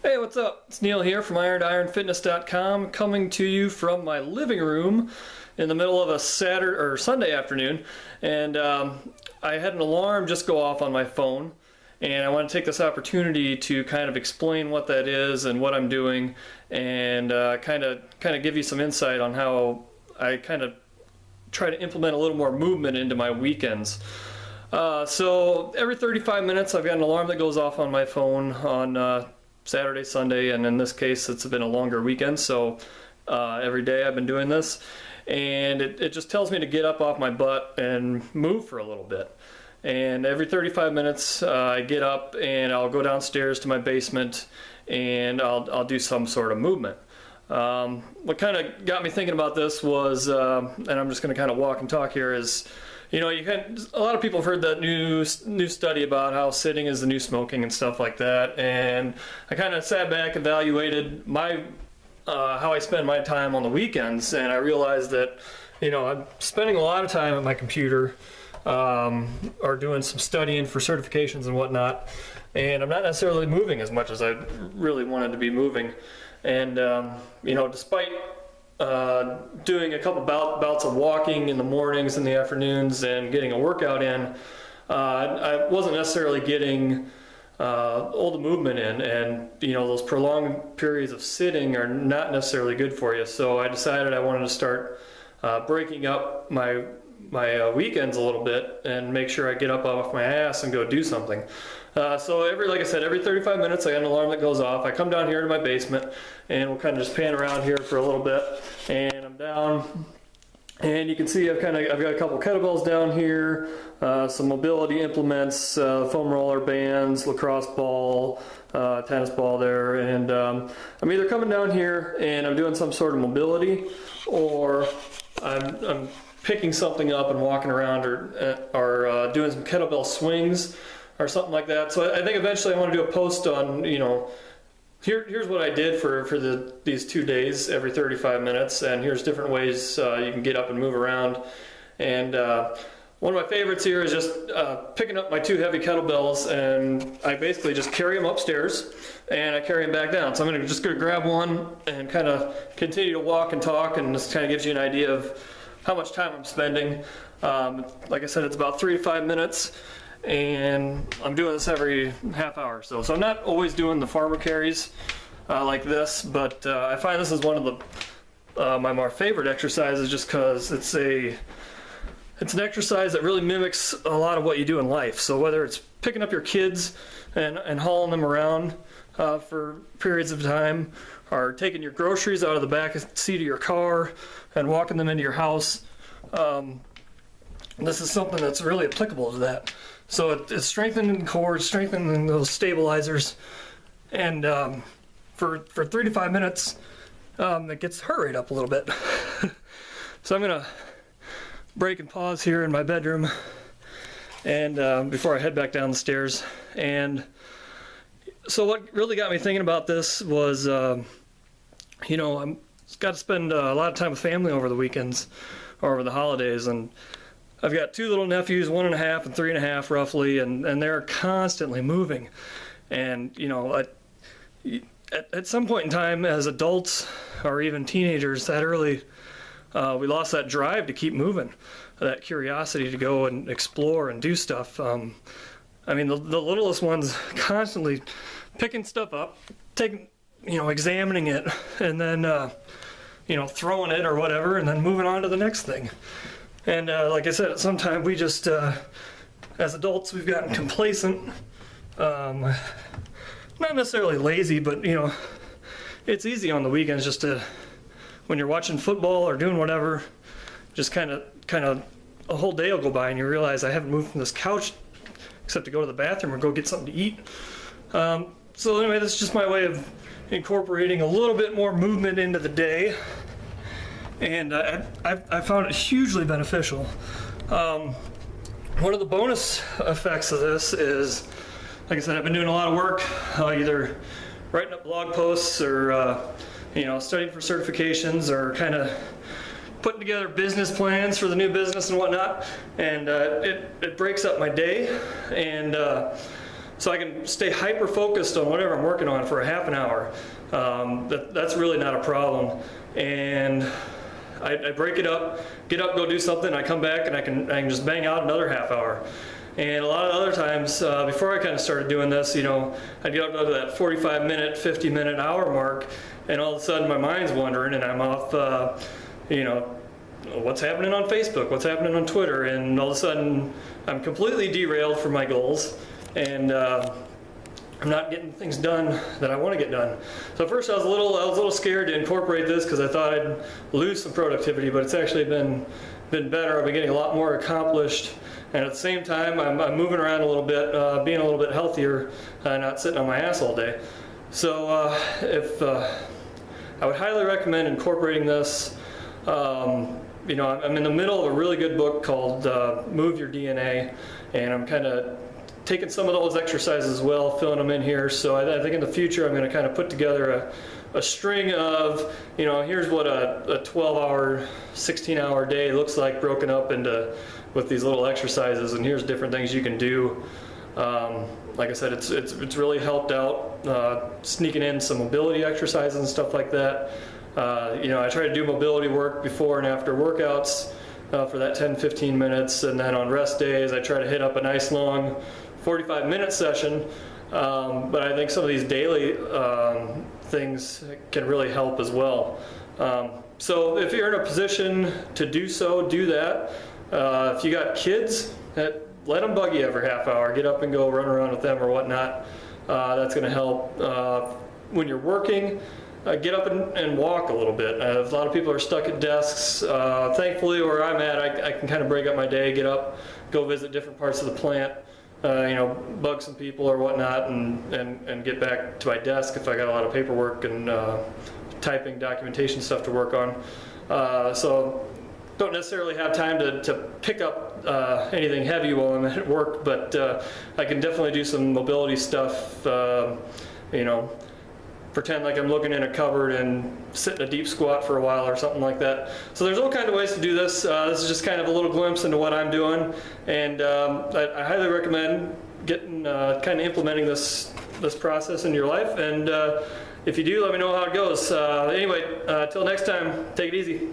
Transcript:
Hey, what's up? It's Neil here from IronToIronFitness.com, coming to you from my living room in the middle of a Saturday or Sunday afternoon. And I had an alarm just go off on my phone, and I want to take this opportunity to kind of explain what that is and what I'm doing, and kind of give you some insight on how I kind of try to implement a little more movement into my weekends. So every 35 minutes I've got an alarm that goes off on my phone on Saturday, Sunday, and in this case it's been a longer weekend, so every day I've been doing this, and it just tells me to get up off my butt and move for a little bit. And every 35 minutes I get up and I'll go downstairs to my basement and I'll do some sort of movement. What kind of got me thinking about this was, and I'm just going to kind of walk and talk here, is, you know, a lot of people have heard that new study about how sitting is the new smoking and stuff like that, and I kind of sat back, evaluated how I spend my time on the weekends, and I realized that, you know, I'm spending a lot of time at my computer, or doing some studying for certifications and whatnot, and I'm not necessarily moving as much as I really wanted to be moving. And you know, despite doing a couple bouts of walking in the mornings and the afternoons and getting a workout in, I wasn't necessarily getting all the movement in, and you know, those prolonged periods of sitting are not necessarily good for you. So I decided I wanted to start breaking up my weekends a little bit and make sure I get up off my ass and go do something. So like I said, every 35 minutes I got an alarm that goes off. I come down here to my basement and we'll kind of just pan around here for a little bit, and I'm down, and you can see I've got a couple kettlebells down here, some mobility implements, foam roller bands, lacrosse ball, tennis ball there, and I'm either coming down here and I'm doing some sort of mobility, or I'm picking something up and walking around, or doing some kettlebell swings or something like that. So I think eventually I want to do a post on, you know, here's what I did for these 2 days every 35 minutes, and here's different ways you can get up and move around. And one of my favorites here is just picking up my 2 heavy kettlebells, and I basically just carry them upstairs and I carry them back down. So I'm just going to grab one and kind of continue to walk and talk, and this kind of gives you an idea of how much time I'm spending. Like I said, it's about 3 to 5 minutes, and I'm doing this every half hour or so. So I'm not always doing the farmer carries like this, but I find this is one of my more favorite exercises, just because it's an exercise that really mimics a lot of what you do in life. So whether it's picking up your kids and hauling them around for periods of time, or taking your groceries out of the back seat of your car and walking them into your house, this is something that's really applicable to that. So it's strengthening the core, strengthening those stabilizers, and for 3 to 5 minutes, it gets the heart rate up a little bit. So I'm gonna break and pause here in my bedroom, and before I head back down the stairs. And so what really got me thinking about this was, you know, I'm got to spend a lot of time with family over the weekends, or over the holidays, and I've got 2 little nephews, 1.5 and 3.5 roughly, and they're constantly moving. And you know, at some point in time as adults or even teenagers, that early, we lost that drive to keep moving, that curiosity to go and explore and do stuff. I mean, the littlest ones constantly picking stuff up, examining it, and then you know, throwing it or whatever, and then moving on to the next thing. And like I said, at some time we just, as adults, we've gotten complacent, not necessarily lazy, but you know, it's easy on the weekends just to, when you're watching football or doing whatever, just kind of a whole day will go by and you realize I haven't moved from this couch except to go to the bathroom or go get something to eat. So anyway, that's just my way of incorporating a little bit more movement into the day, and I found it hugely beneficial. One of the bonus effects of this is, like I said, I've been doing a lot of work, either writing up blog posts or you know, studying for certifications, or kind of putting together business plans for the new business and whatnot, and it breaks up my day, and so I can stay hyper focused on whatever I'm working on for a half an hour. That's really not a problem. And I break it up, get up, go do something, I come back and I can just bang out another half hour. And a lot of other times, before I kind of started doing this, you know, I'd get up to that 45-minute, 50-minute, hour mark, and all of a sudden my mind's wandering and I'm off, you know, what's happening on Facebook, what's happening on Twitter, and all of a sudden I'm completely derailed from my goals, and I'm not getting things done that I want to get done. So at first I was a little scared to incorporate this because I thought I'd lose some productivity, but it's actually been better. I've been getting a lot more accomplished, and at the same time I'm moving around a little bit, being a little bit healthier, not sitting on my ass all day. So I would highly recommend incorporating this. You know, I'm in the middle of a really good book called Move Your DNA, and I'm kind of taking some of those exercises as well, filling them in here. So I think in the future I'm going to kind of put together a string of, you know, here's what a 12-hour, 16-hour day looks like broken up into with these little exercises, and here's different things you can do. Like I said, it's really helped out, sneaking in some mobility exercises and stuff like that. You know, I try to do mobility work before and after workouts for that 10-15 minutes, and then on rest days I try to hit up a nice long 45-minute session. But I think some of these daily things can really help as well. So if you're in a position to do so, do that. If you got kids, let them bug you every half hour. Get up and go run around with them or whatnot. That's going to help. When you're working, get up and walk a little bit. A lot of people are stuck at desks. Thankfully, where I'm at, I can kind of break up my day, get up, go visit different parts of the plant, you know, bug some people or whatnot, and get back to my desk if I got a lot of paperwork and typing documentation stuff to work on. So don't necessarily have time to pick up anything heavy while I'm at work, but I can definitely do some mobility stuff, you know, pretend like I'm looking in a cupboard and sit in a deep squat for a while or something like that. So there's all kinds of ways to do this. This is just kind of a little glimpse into what I'm doing, and I highly recommend getting kind of implementing this process in your life. And if you do, let me know how it goes. Anyway, till next time, take it easy.